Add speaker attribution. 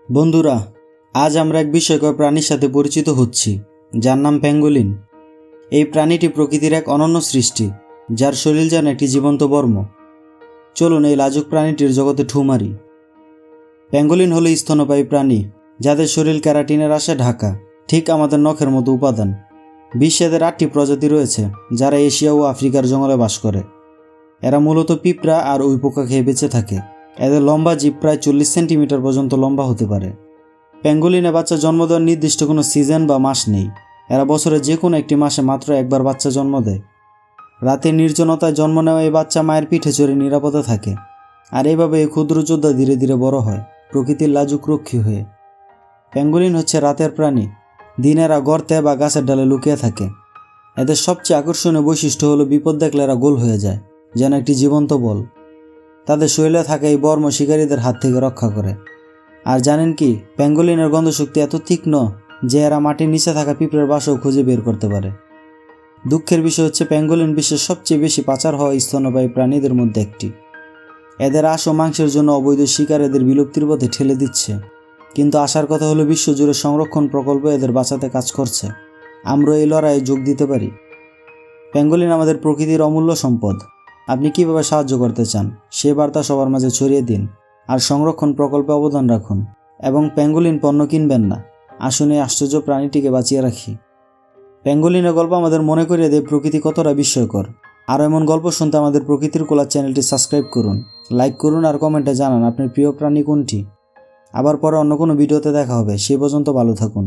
Speaker 1: বন্ধুরা, আজ আমরা এক বিস্ময়কর প্রাণীর সাথে পরিচিত হচ্ছি, যার নাম প্যাঙ্গোলিন। এই প্রাণীটি প্রকৃতির এক অনন্য সৃষ্টি, যার শরীর যেন একটি জীবন্ত বর্ম। চলুন এই লাজুক প্রাণীটির জগতে ঢুঁ মারি। প্যাঙ্গোলিন হলো স্তন্যপায়ী প্রাণী, যাদের শরীর ক্যারাটিনের আশায় ঢাকা, ঠিক আমাদের নখের মতো উপাদান। বিশ্বে এদের 8টি প্রজাতি রয়েছে, যারা এশিয়া ও আফ্রিকার জঙ্গলে বাস করে। এরা মূলত পিঁপড়া আর উইপোকা খেয়ে বেঁচে থাকে। এদের লম্বা জিভ প্রায় 40 সেন্টিমিটার পর্যন্ত লম্বা হতে পারে। প্যাঙ্গোলিনে বাচ্চা জন্ম দেওয়ার নির্দিষ্ট কোনো সিজন বা মাস নেই। এরা বছরের যে কোনো একটি মাসে মাত্র একবার বাচ্চা জন্ম দেয়। রাতে নির্জনতায় জন্ম নেওয়া এই বাচ্চা মায়ের পিঠে চড়ে নিরাপদে থাকে, আর এইভাবে এই ক্ষুদ্র যোদ্ধা ধীরে ধীরে বড় হয়, প্রকৃতির লাজুক রক্ষী হয়ে। প্যাঙ্গোলিন হচ্ছে রাতের প্রাণী। দিনে এরা গর্তে বা গাছের ডালে লুকিয়ে থাকে। এদের সবচেয়ে আকর্ষণীয় বৈশিষ্ট্য হলো বিপদ দেখলে এরা গোল হয়ে যায়, যেন একটি জীবন্ত বল। তাদের শরীরে থাকা এই বর্ম শিকারীদের হাত থেকে রক্ষা করে। আর জানেন কি, প্যাঙ্গোলিনের গন্ধশক্তি এত তীক্ষ্ণ যে এরা মাটির নিচে থাকা পিঁপড়ের বাসাও খুঁজে বের করতে পারে। দুঃখের বিষয় হচ্ছে, প্যাঙ্গোলিন বিশ্বের সবচেয়ে বেশি পাচার হওয়া স্তন্যপায়ী প্রাণীদের মধ্যে একটি। এদের আঁশ ও মাংসের জন্য অবৈধ শিকার এদের বিলুপ্তির পথে ঠেলে দিচ্ছে। কিন্তু আসার কথা হলো, বিশ্বজুড়ে সংরক্ষণ প্রকল্প এদের বাঁচাতে কাজ করছে। আমরা এই লড়াইয়ে যোগ দিতে পারি। প্যাঙ্গোলিন আমাদের প্রকৃতির অমূল্য সম্পদ। আপনি কিভাবে সাহায্য করতে চান, সে বার্তা সবার মাঝে ছড়িয়ে দিন, আর সংরক্ষণ প্রকল্পে অবদান রাখুন। এবং প্যাঙ্গোলিন পণ্য কিনবেন না। আসুন এই আশ্চর্য প্রাণীটিকে বাঁচিয়ে রাখি। প্যাঙ্গোলিনের গল্প আমাদের মনে করিয়ে দেয় প্রকৃতি কতটা বিস্ময়কর। আর এমন গল্প শুনতে আমাদের প্রকৃতির কোলা চ্যানেলটি সাবস্ক্রাইব করুন, লাইক করুন, আর কমেন্টে জানান আপনার প্রিয় প্রাণী কোনটি। আবার পরে অন্য কোনো ভিডিওতে দেখা হবে। সে পর্যন্ত ভালো থাকুন।